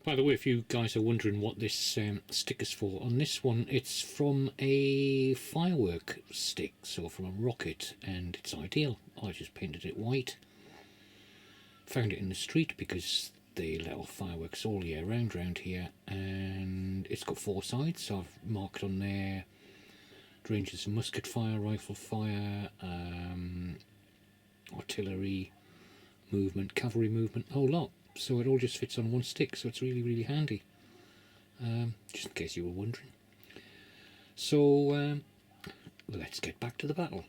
By the way, if you guys are wondering what this sticker's for, on this one it's from a firework stick, so from a rocket, and it's ideal. I just painted it white. Found it in the street because they let off fireworks all year round here, and it's got 4 sides, so I've marked on there ranges of musket fire, rifle fire, artillery movement, cavalry movement, a whole lot. So it all just fits on one stick, so it's really handy, just in case you were wondering. So let's get back to the battle.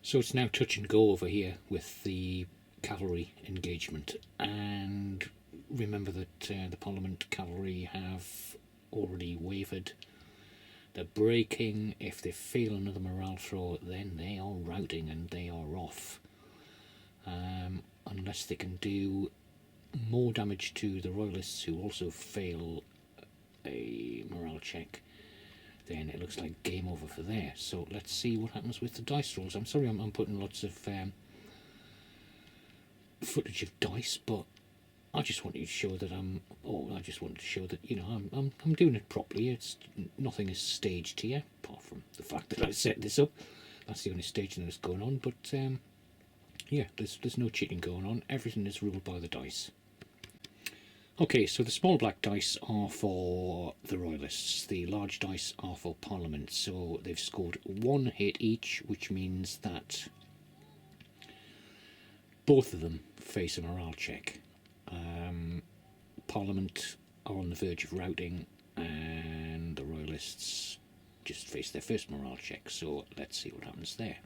So it's now touch and go over here with the cavalry engagement, and remember that the Parliament cavalry have already wavered. They're breaking. If they fail another morale throw, then they are routing and they are off. Unless they can do more damage to the Royalists, who also fail a morale check, then it looks like game over for there. So let's see what happens with the dice rolls. I'm sorry I'm putting lots of footage of dice, but I just wanted to show that you know, I'm doing it properly. It's nothing is staged here, apart from the fact that I set this up. That's the only staging that's going on. But yeah, there's no cheating going on. Everything is ruled by the dice. Okay, so the small black dice are for the Royalists. The large dice are for Parliament. So they've scored 1 hit each, which means that both of them face a morale check. Parliament are on the verge of routing, and the Royalists just face their first morale check. So let's see what happens there.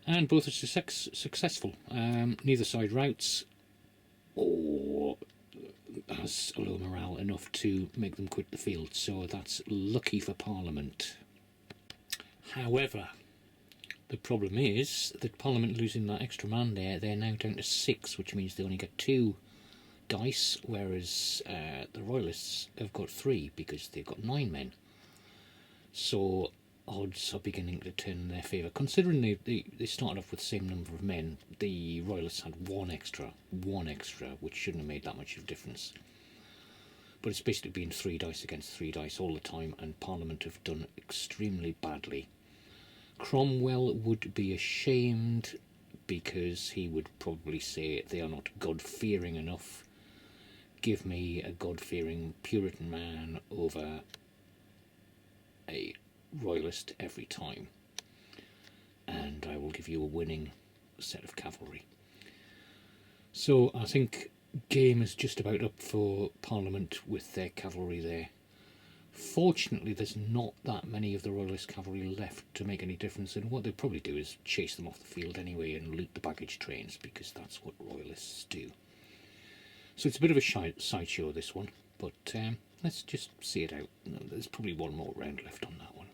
And both are successful. Neither side routs or has a low morale enough to make them quit the field, so that's lucky for Parliament. However, the problem is that Parliament losing that extra man there, they're now down to 6, which means they only get 2 dice, whereas the Royalists have got 3 because they've got 9 men. So odds are beginning to turn in their favour. Considering they started off with the same number of men, the Royalists had one extra, which shouldn't have made that much of a difference. But it's basically been 3 dice against 3 dice all the time, and Parliament have done extremely badly. Cromwell would be ashamed, because he would probably say they are not God-fearing enough. Give me a God-fearing Puritan man over a Royalist every time, and I will give you a winning set of cavalry. So I think game is just about up for Parliament with their cavalry there. Fortunately, there's not that many of the Royalist cavalry left to make any difference, and what they'll probably do is chase them off the field anyway and loot the baggage trains, because that's what Royalists do. So it's a bit of a sideshow, this one, but let's just see it out. There's probably one more round left on that one.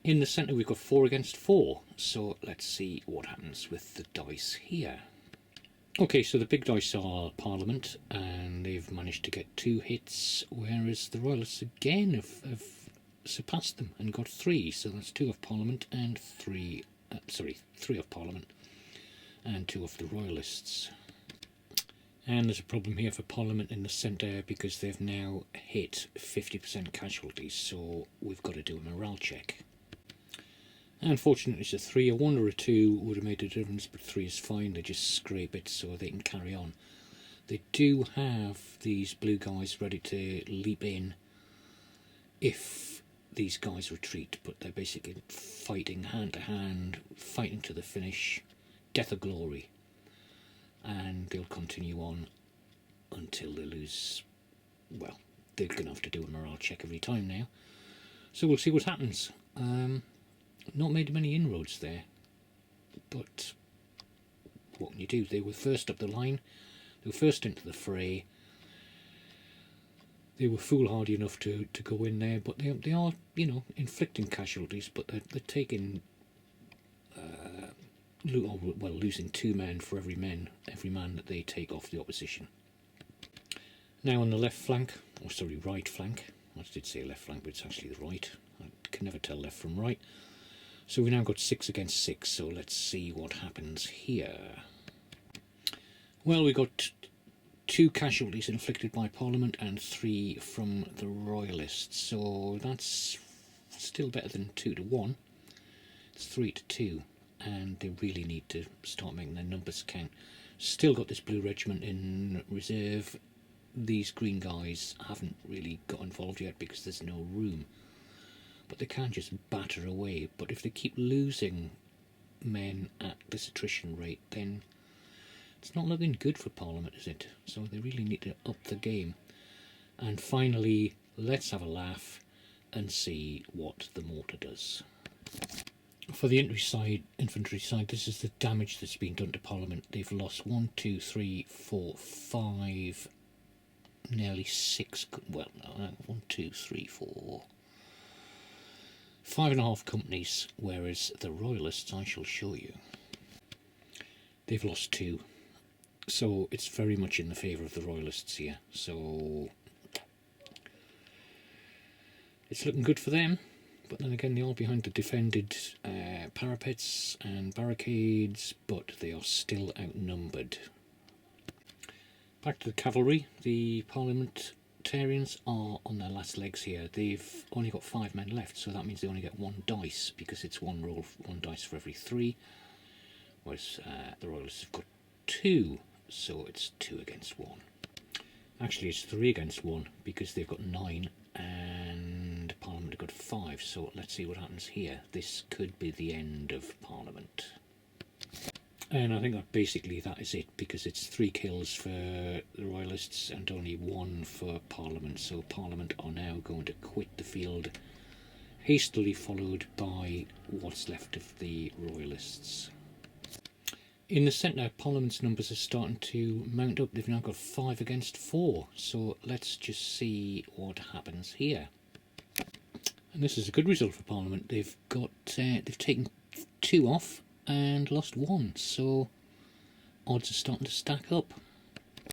In the centre we've got 4 against 4, so let's see what happens with the dice here. Okay, so the big dice are Parliament, and they've managed to get 2 hits, whereas the Royalists again have surpassed them and got 3, so that's 2 of Parliament and 3 of Parliament and 2 of the Royalists. And there's a problem here for Parliament in the centre, because they've now hit 50% casualties, so we've got to do a morale check. Unfortunately, it's a 3. A 1 or a 2 would have made a difference, but 3 is fine. They just scrape it so they can carry on. They do have these blue guys ready to leap in if these guys retreat, but they're basically fighting hand to hand, fighting to the finish, death or glory, and they'll continue on until they lose. Well, they're going to have to do a morale check every time now, so we'll see what happens. Not made many inroads there, but what can you do? They were first up the line, they were first into the fray. They were foolhardy enough to go in there, but they are, you know, inflicting casualties, but they're taking losing 2 men for every man that they take off the opposition. Now on the left flank, or sorry, right flank, I did say left flank, but it's actually the right. I can never tell left from right. So we've now got 6 against 6, so let's see what happens here. Well, we got 2 casualties inflicted by Parliament and 3 from the Royalists. So that's still better than 2 to 1. It's 3 to 2, and they really need to start making their numbers count. Still got this blue regiment in reserve. These green guys haven't really got involved yet because there's no room. But they can just batter away. But if they keep losing men at this attrition rate, then it's not looking good for Parliament, is it? So they really need to up the game. And finally, let's have a laugh and see what the mortar does. For the infantry side, this is the damage that's been done to Parliament. They've lost 1, 2, 3, 4, 5, nearly 6. Well, 1, 2, 3, 4, 5.5 companies. Whereas the Royalists, I shall show you, they've lost 2. So it's very much in the favour of the Royalists here. So it's looking good for them. But then again, they are behind the defended parapets and barricades, but they are still outnumbered. Back to the cavalry. The Parliamentarians are on their last legs here. They've only got 5 men left, so that means they only get 1 dice, because it's 1 roll, 1 dice for every 3, whereas the Royalists have got 2, so it's 2 against 1. Actually, it's 3 against 1, because they've got 9 and Parliament have got 5, so let's see what happens here. This could be the end of Parliament. And I think that is it, because it's 3 kills for the Royalists and only 1 for Parliament, so Parliament are now going to quit the field, hastily followed by what's left of the Royalists. In the centre, Parliament's numbers are starting to mount up. They've now got 5 against 4. So let's just see what happens here. And this is a good result for Parliament. They've taken 2 off and lost 1. So odds are starting to stack up.